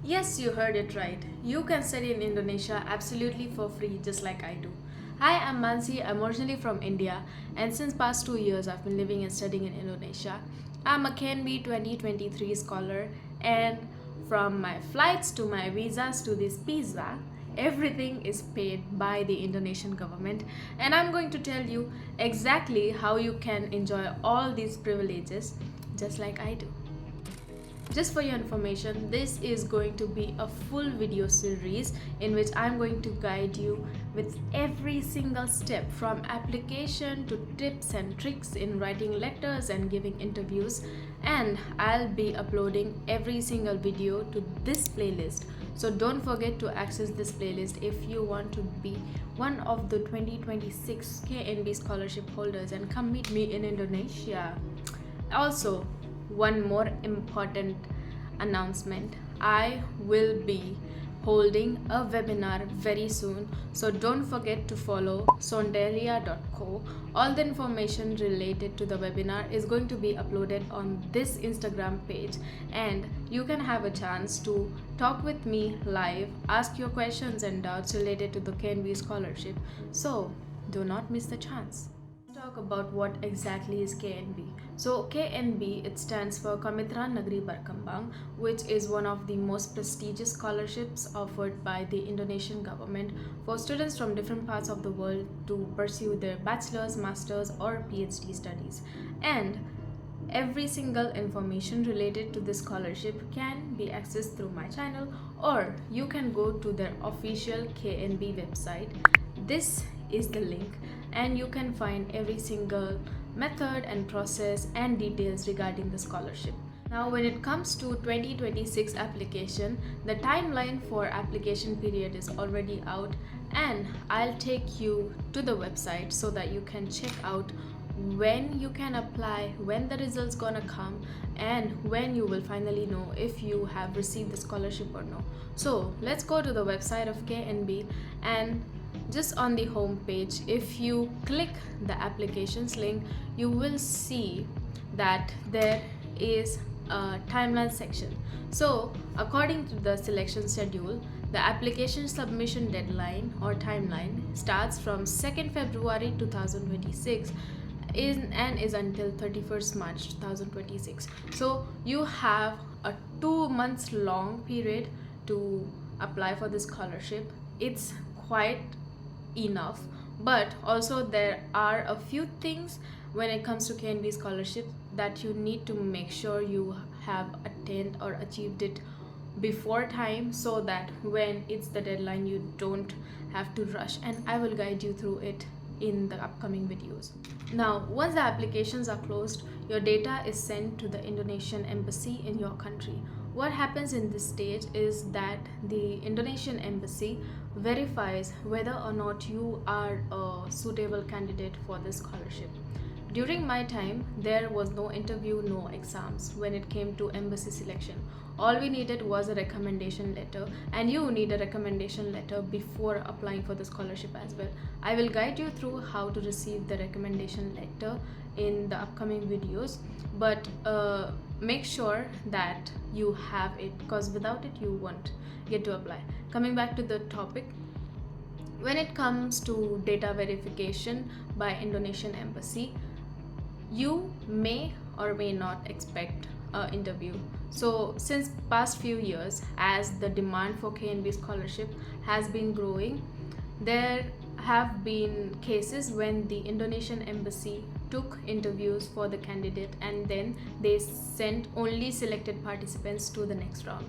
Yes, you heard it right. You can study in Indonesia absolutely for free, just like I do. Hi, I'm Mansi. I'm originally from India, and since past 2 years, I've been living and studying in Indonesia. I'm a KNB 2023 scholar, and from my flights to my visas to this pizza, everything is paid by the Indonesian government. And I'm going to tell you exactly how you can enjoy all these privileges, just like I do. Just for your information, this is going to be a full video series in which I'm going to guide you with every single step from application to tips and tricks in writing letters and giving interviews, and I'll be uploading every single video to this playlist. So don't forget to access this playlist if you want to be one of the 2026 KNB scholarship holders and come meet me in Indonesia. Also, one more important announcement: I will be holding a webinar very soon, so don't forget to follow sonderia.co. All the information related to the webinar is going to be uploaded on this Instagram page, and you can have a chance to talk with me live, ask your questions and doubts related to the KNB scholarship. So do not miss the chance. Talk about what exactly is KNB. So KNB, it stands for Kemitraan Negeri Berkembang, which is one of the most prestigious scholarships offered by the Indonesian government for students from different parts of the world to pursue their bachelor's, master's or PhD studies. And every single information related to this scholarship can be accessed through my channel, or you can go to their official KNB website. This is the link, and you can find every single method and process and details regarding the scholarship. Now, when it comes to 2026 application, the timeline for application period is already out, and I'll take you to the website so that you can check out when you can apply, when the results gonna come, and when you will finally know if you have received the scholarship or no. So let's go to the website of KNB, and just on the home page, if you click the applications link, you will see that there is a timeline section. So according to the selection schedule, the application submission deadline or timeline starts from 2nd February 2026 and is until 31st March 2026. So you have a 2 months long period to apply for the scholarship. It's quite enough, but also there are a few things when it comes to KNB scholarship that you need to make sure you have attained or achieved it before time, so that when it's the deadline you don't have to rush, and I will guide you through it in the upcoming videos. Now, once the applications are closed, your data is sent to the Indonesian embassy in your country. What happens in this stage is that the Indonesian embassy verifies whether or not you are a suitable candidate for this scholarship. During my time, there was no interview, no exams when it came to embassy selection. All we needed was a recommendation letter, and you need a recommendation letter before applying for the scholarship as well. I will guide you through how to receive the recommendation letter in the upcoming videos, but make sure that you have it, because without it you won't get to apply. Coming back to the topic, when it comes to data verification by Indonesian embassy, you may or may not expect an interview. So since past few years, as the demand for KNB scholarship has been growing, there have been cases when the Indonesian embassy took interviews for the candidate and then they sent only selected participants to the next round.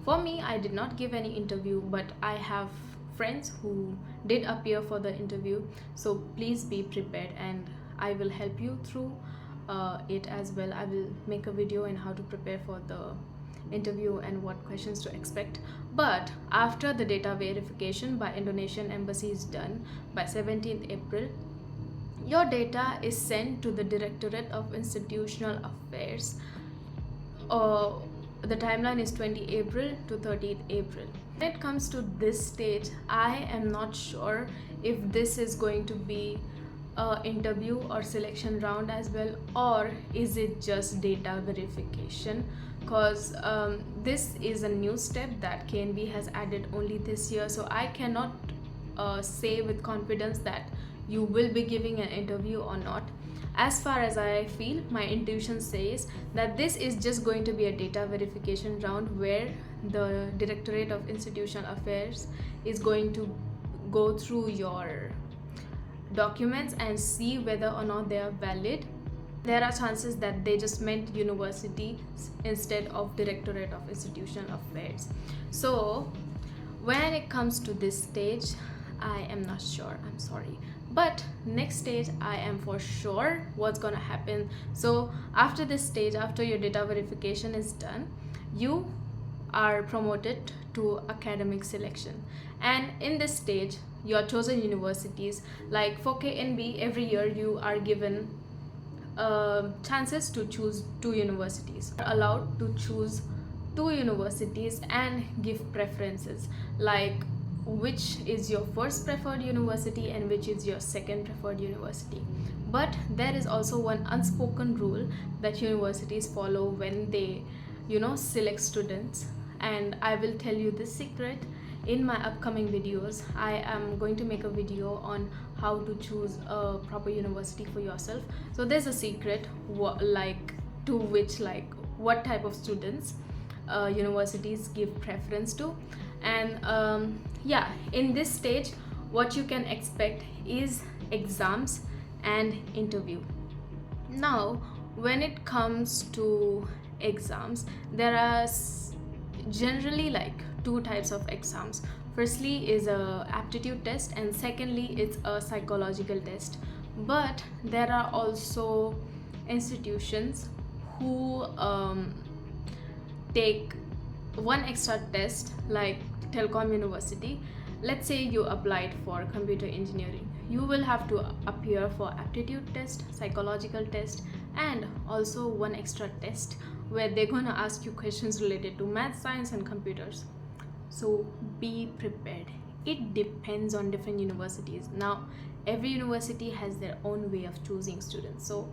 For me, I did not give any interview, but I have friends who did appear for the interview, so please be prepared and I will help you through it as well. I will make a video on how to prepare for the interview and what questions to expect. But after the data verification by Indonesian embassy is done by 17th April, your data is sent to the Directorate of Institutional Affairs. The timeline is 20 April to 30th April. When it comes to this stage, I am not sure if this is going to be interview or selection round as well, or is it just data verification. because this is a new step that KNB has added only this year. So I cannot say with confidence that you will be giving an interview or not. As far as I feel, my intuition says that this is just going to be a data verification round where the Directorate of Institutional Affairs is going to go through your documents and see whether or not they are valid. There are chances that they just meant university instead of Directorate of Institutional Affairs. So when it comes to this stage, I am not sure, I'm sorry. But next stage, I am for sure what's gonna happen. So after this stage, after your data verification is done, you are promoted to academic selection. And in this stage, your chosen universities, like for KNB, every year you are given chances to choose 2 universities. You're allowed to choose 2 universities and give preferences, like which is your first preferred university and which is your second preferred university. But there is also one unspoken rule that universities follow when they select students, and I will tell you this secret in my upcoming videos. I am going to make a video on how to choose a proper university for yourself. So there's a secret what type of students universities give preference to. And in this stage, what you can expect is exams and interview. Now when it comes to exams, there are generally like 2 types of exams. Firstly is a aptitude test, and secondly it's a psychological test. But there are also institutions who take one extra test, like Telecom University. Let's say you applied for computer engineering, you will have to appear for aptitude test, psychological test, and also one extra test where they're gonna ask you questions related to math, science, and computers. So be prepared. It depends on different universities. Now every university has their own way of choosing students, so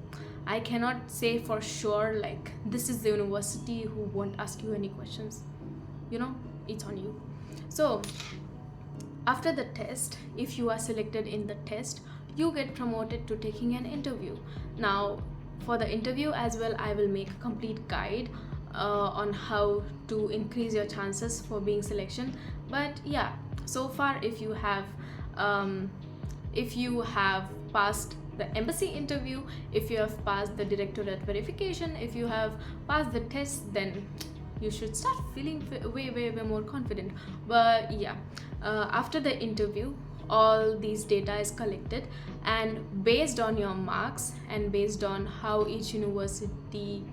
I cannot say for sure like this is the university who won't ask you any questions. It's on you. So after the test, if you are selected in the test, you get promoted to taking an interview. Now for the interview as well, I will make a complete guide on how to increase your chances for being selection. But yeah, so far if you have passed the embassy interview, if you have passed the directorate verification, if you have passed the test, then you should start feeling way more confident. But yeah, after the interview, all these data is collected, and based on your marks and based on how each university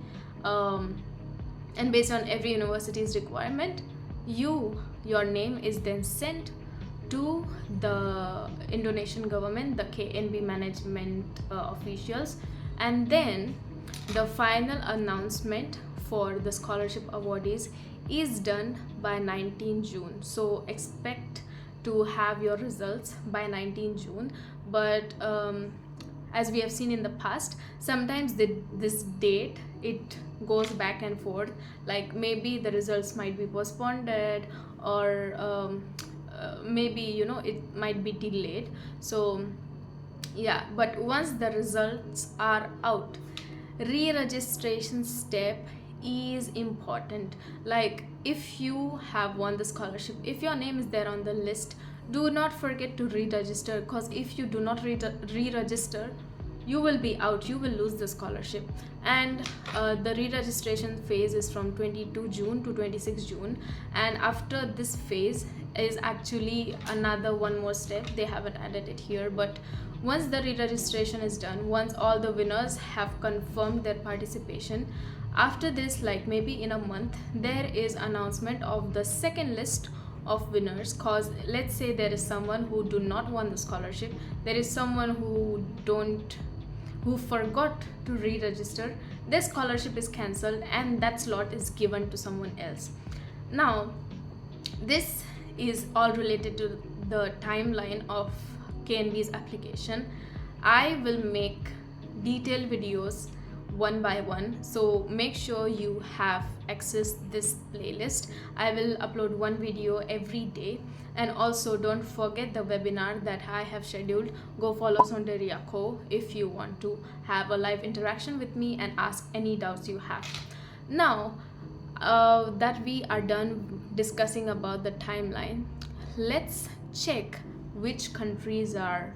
and based on every university's requirement, your name is then sent to the Indonesian government, the KNB management officials, and then the final announcement for the scholarship awardees is done by 19 June. So expect to have your results by 19 June. But as we have seen in the past, sometimes this date, it goes back and forth, like maybe the results might be postponed, or maybe it might be delayed. So yeah, but once the results are out, re-registration step is important. Like if you have won the scholarship, if your name is there on the list, do not forget to re-register, because if you do not re-register, you will be out, you will lose the scholarship. And the re-registration phase is from 22 June to 26 June, and after this phase is actually another one more step. They haven't added it here, but once the re-registration is done, once all the winners have confirmed their participation, after this, like maybe in a month, there is announcement of the second list of winners. Cause let's say there is someone who do not won the scholarship, there is someone who forgot to re-register, their scholarship is cancelled and that slot is given to someone else. Now this is all related to the timeline of KNB's application. I will make detailed videos one by one, so make sure you have accessed this playlist. I will upload one video every day. And also don't forget the webinar that I have scheduled. Go follow Sonderia Co if you want to have a live interaction with me and ask any doubts you have. Now that we are done discussing about the timeline, let's check which countries are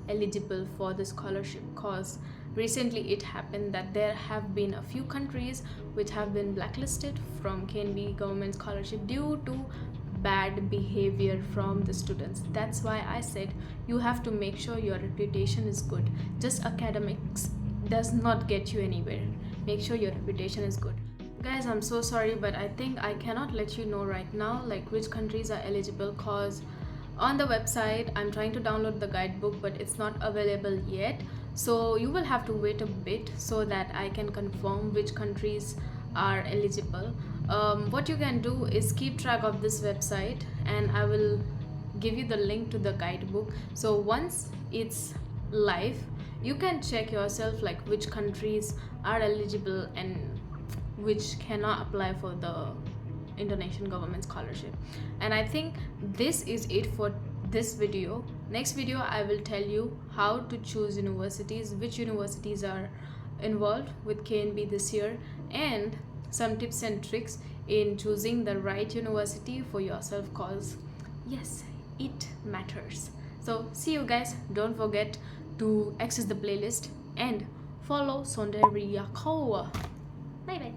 eligible for the scholarship, cause recently it happened that there have been a few countries which have been blacklisted from KNB government scholarship due to bad behavior from the students. That's why I said you have to make sure your reputation is good. Just academics does not get you anywhere. Make sure your reputation is good. Guys, I'm so sorry, but I think I cannot let you know right now like which countries are eligible, cause on the website I'm trying to download the guidebook but it's not available yet. So you will have to wait a bit so that I can confirm which countries are eligible. What you can do is keep track of this website and I will give you the link to the guidebook. So once it's live, you can check yourself like which countries are eligible and which cannot apply for the Indonesian government scholarship. And I think this is it for this video. Next video I will tell you how to choose universities, which universities are involved with KNB this year, and some tips and tricks in choosing the right university for yourself, cause yes, it matters. So see you guys. Don't forget to access the playlist and follow Sonderia Co. Bye bye.